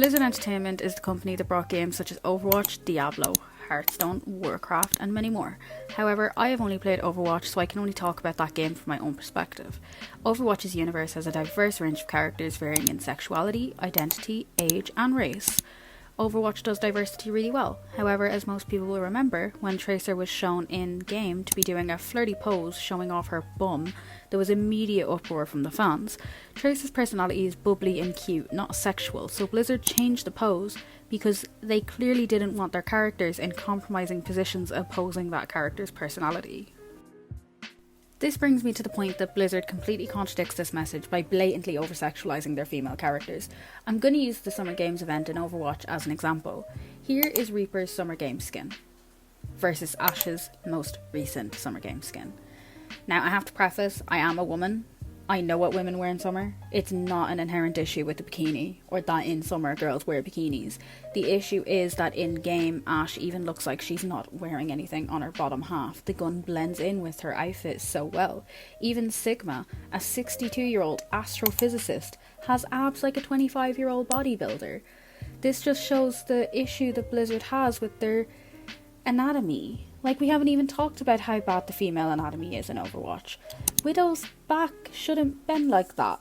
Blizzard Entertainment is the company that brought games such as Overwatch, Diablo, Hearthstone, Warcraft, and many more. However, I have only played Overwatch, so I can only talk about that game from my own perspective. Overwatch's universe has a diverse range of characters varying in sexuality, identity, age, and race. Overwatch does diversity really well. However, as most people will remember, when Tracer was shown in-game to be doing a flirty pose showing off her bum, there was immediate uproar from the fans. Tracer's personality is bubbly and cute, not sexual, so Blizzard changed the pose because they clearly didn't want their characters in compromising positions opposing that character's personality. This brings me to the point that Blizzard completely contradicts this message by blatantly over-sexualizing their female characters. I'm going to use the Summer Games event in Overwatch as an example. Here is Reaper's Summer Games skin versus Ashe's most recent Summer Games skin. Now, I have to preface, I am a woman. I know what women wear in summer. It's not an inherent issue with the bikini, or that in summer girls wear bikinis. The issue is that in-game, Ashe even looks like she's not wearing anything on her bottom half. The gun blends in with her outfit so well. Even Sigma, a 62-year-old astrophysicist, has abs like a 25-year-old bodybuilder. This just shows the issue that Blizzard has with their anatomy. Like, we haven't even talked about how bad the female anatomy is in Overwatch. Widow's back shouldn't bend like that.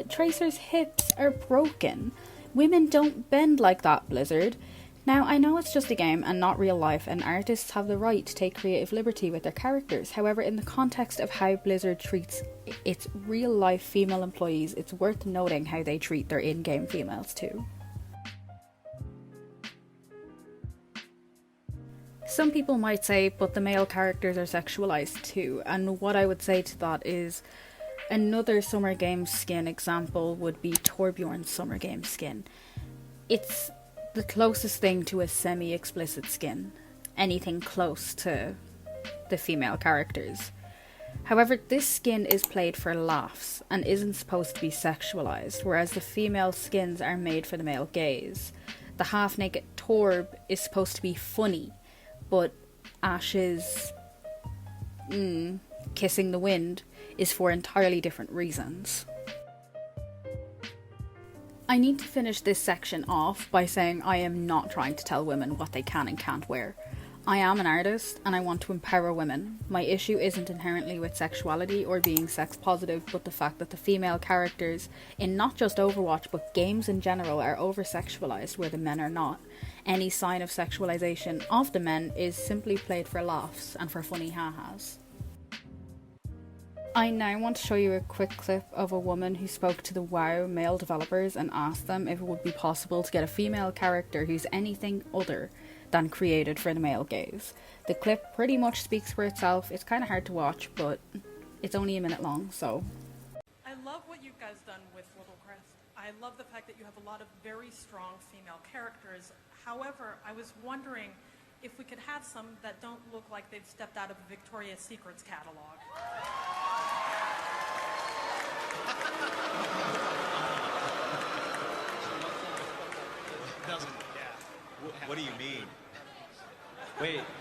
Tracer's hips are broken. Women don't bend like that, Blizzard. Now, I know it's just a game and not real life, and artists have the right to take creative liberty with their characters. However, in the context of how Blizzard treats its real life female employees, it's worth noting how they treat their in-game females too. Some people might say, but the male characters are sexualized too, and what I would say to that is another Summer Games skin example would be Torbjorn's Summer Games skin. It's the closest thing to a semi-explicit skin, anything close to the female characters. However, this skin is played for laughs and isn't supposed to be sexualized, whereas the female skins are made for the male gaze. The half-naked Torb is supposed to be funny, but Ashe's kissing the wind is for entirely different reasons. I need to finish this section off by saying I am not trying to tell women what they can and can't wear. I am an artist and I want to empower women. My issue isn't inherently with sexuality or being sex positive, but the fact that the female characters in not just Overwatch but games in general are over-sexualized where the men are not. Any sign of sexualization of the men is simply played for laughs and for funny ha-has. I now want to show you a quick clip of a woman who spoke to the WoW male developers and asked them if it would be possible to get a female character who's anything other than created for the male gaze. The clip pretty much speaks for itself. It's kind of hard to watch, but it's only a minute long, so. I love what you guys done with Little Crest. I love the fact that you have a lot of very strong female characters. However, I was wondering if we could have some that don't look like they've stepped out of a Victoria's Secrets catalog. What do you mean?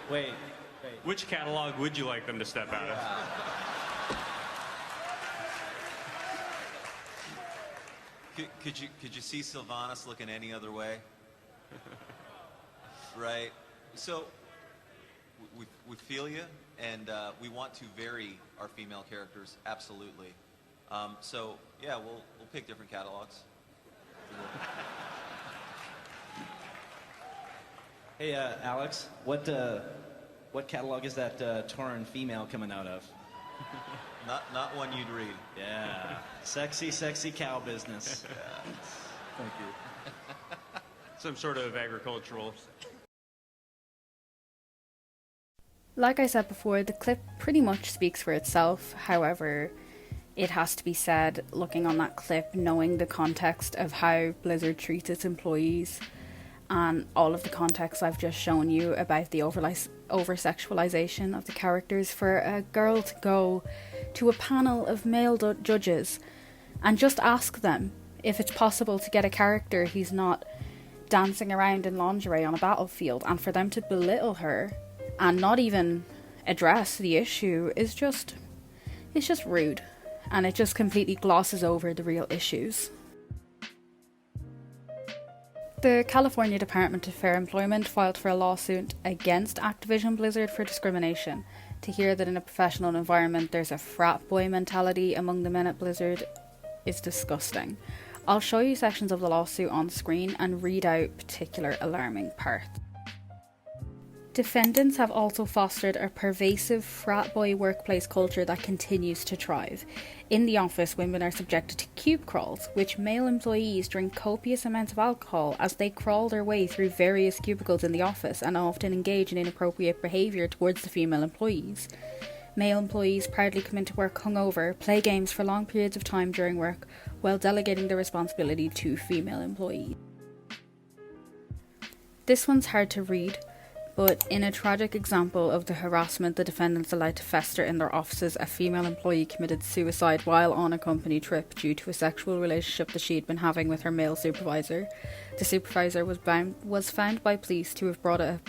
Wait. Which catalog would you like them to step out of? Could you see Sylvanas looking any other way? Right. So we feel you, and we want to vary our female characters, absolutely. So yeah, we'll pick different catalogs. Hey, Alex, what catalog is that Tauren female coming out of? Not one you'd read. Yeah, sexy cow business. Yeah. Thank you. Some sort of agricultural. Like I said before, the clip pretty much speaks for itself. However, it has to be said, looking on that clip, knowing the context of how Blizzard treats its employees, and all of the context I've just shown you about the over-sexualization of the characters, for a girl to go to a panel of male judges and just ask them if it's possible to get a character who's not dancing around in lingerie on a battlefield, and for them to belittle her and not even address the issue is just rude, and it just completely glosses over the real issues. The California Department of Fair Employment filed for a lawsuit against Activision Blizzard for discrimination. To hear that in a professional environment there's a frat boy mentality among the men at Blizzard is disgusting. I'll show you sections of the lawsuit on screen and read out particular alarming parts. Defendants have also fostered a pervasive frat boy workplace culture that continues to thrive. In the office, women are subjected to cube crawls, which male employees drink copious amounts of alcohol as they crawl their way through various cubicles in the office and often engage in inappropriate behaviour towards the female employees. Male employees proudly come into work hungover, play games for long periods of time during work, while delegating the responsibility to female employees. This one's hard to read, but in a tragic example of the harassment the defendants allowed to fester in their offices, a female employee committed suicide while on a company trip due to a sexual relationship that she had been having with her male supervisor. The supervisor was found by police to have brought it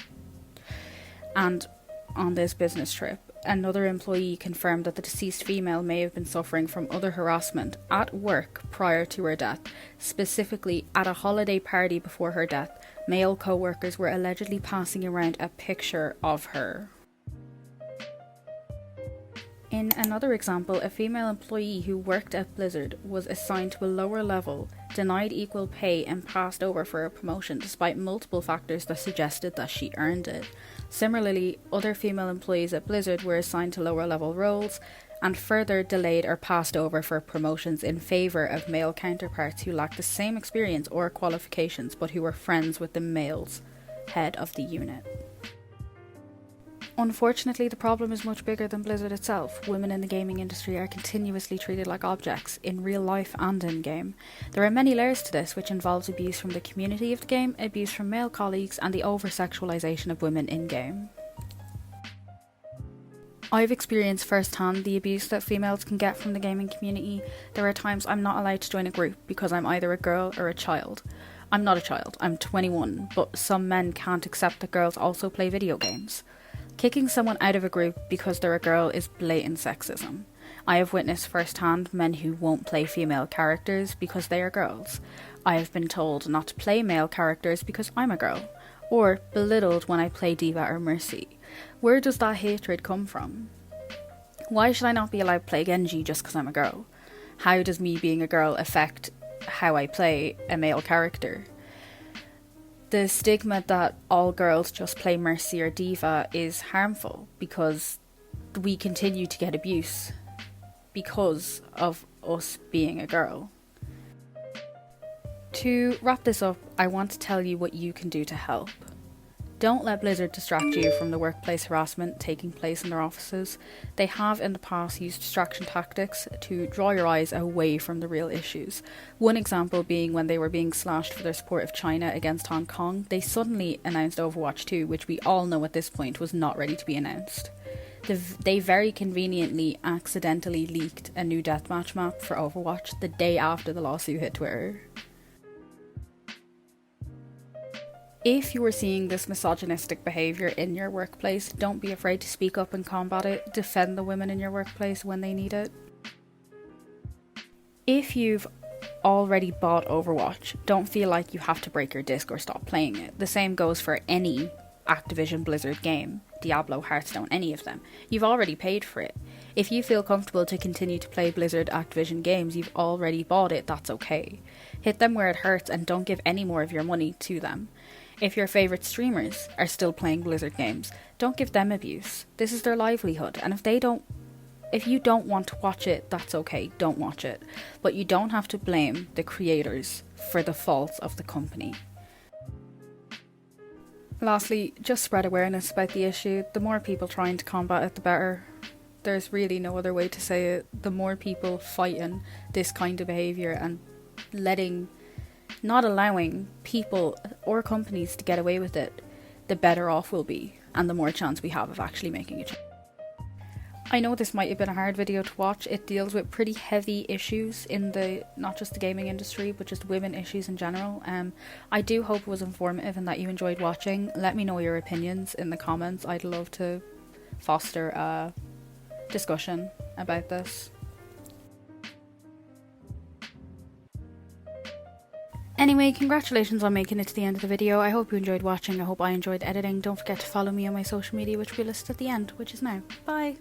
and on this business trip. Another employee confirmed that the deceased female may have been suffering from other harassment at work prior to her death. Specifically, at a holiday party before her death, male co-workers were allegedly passing around a picture of her. In another example, a female employee who worked at Blizzard was assigned to a lower level, denied equal pay and passed over for a promotion despite multiple factors that suggested that she earned it. Similarly, other female employees at Blizzard were assigned to lower level roles and further delayed or passed over for promotions in favour of male counterparts who lacked the same experience or qualifications but who were friends with the male's head of the unit. Unfortunately, the problem is much bigger than Blizzard itself. Women in the gaming industry are continuously treated like objects, in real life and in-game. There are many layers to this, which involves abuse from the community of the game, abuse from male colleagues, and the over-sexualisation of women in-game. I've experienced firsthand the abuse that females can get from the gaming community. There are times I'm not allowed to join a group because I'm either a girl or a child. I'm not a child, I'm 21, but some men can't accept that girls also play video games. Kicking someone out of a group because they're a girl is blatant sexism. I have witnessed firsthand men who won't play female characters because they are girls. I have been told not to play male characters because I'm a girl, or belittled when I play D.Va or Mercy. Where does that hatred come from? Why should I not be allowed to play Genji just because I'm a girl? How does me being a girl affect how I play a male character? The stigma that all girls just play Mercy or D.Va is harmful because we continue to get abuse because of us being a girl. To wrap this up, I want to tell you what you can do to help. Don't let Blizzard distract you from the workplace harassment taking place in their offices. They have in the past used distraction tactics to draw your eyes away from the real issues. One example being when they were being slashed for their support of China against Hong Kong, they suddenly announced Overwatch 2, which we all know at this point was not ready to be announced. They very conveniently accidentally leaked a new deathmatch map for Overwatch the day after the lawsuit hit Twitter. If you are seeing this misogynistic behaviour in your workplace, don't be afraid to speak up and combat it. Defend the women in your workplace when they need it. If you've already bought Overwatch, don't feel like you have to break your disc or stop playing it. The same goes for any Activision Blizzard game, Diablo, Hearthstone, any of them. You've already paid for it. If you feel comfortable to continue to play Blizzard Activision games, you've already bought it, that's okay. Hit them where it hurts and don't give any more of your money to them. If your favourite streamers are still playing Blizzard games, don't give them abuse. This is their livelihood, and if you don't want to watch it, that's okay, don't watch it. But you don't have to blame the creators for the faults of the company. Lastly, just spread awareness about the issue. The more people trying to combat it, the better. There's really no other way to say it. The more people fighting this kind of behaviour and not allowing people or companies to get away with it, the better off we'll be, and the more chance we have of actually making a change. I know this might have been a hard video to watch. It deals with pretty heavy issues in not just the gaming industry, but just women issues in general. I do hope it was informative and that you enjoyed watching. Let me know your opinions in the comments. I'd love to foster a discussion about this. Anyway, congratulations on making it to the end of the video. I hope you enjoyed watching. I hope I enjoyed editing. Don't forget to follow me on my social media, which will be listed at the end, which is now. Bye!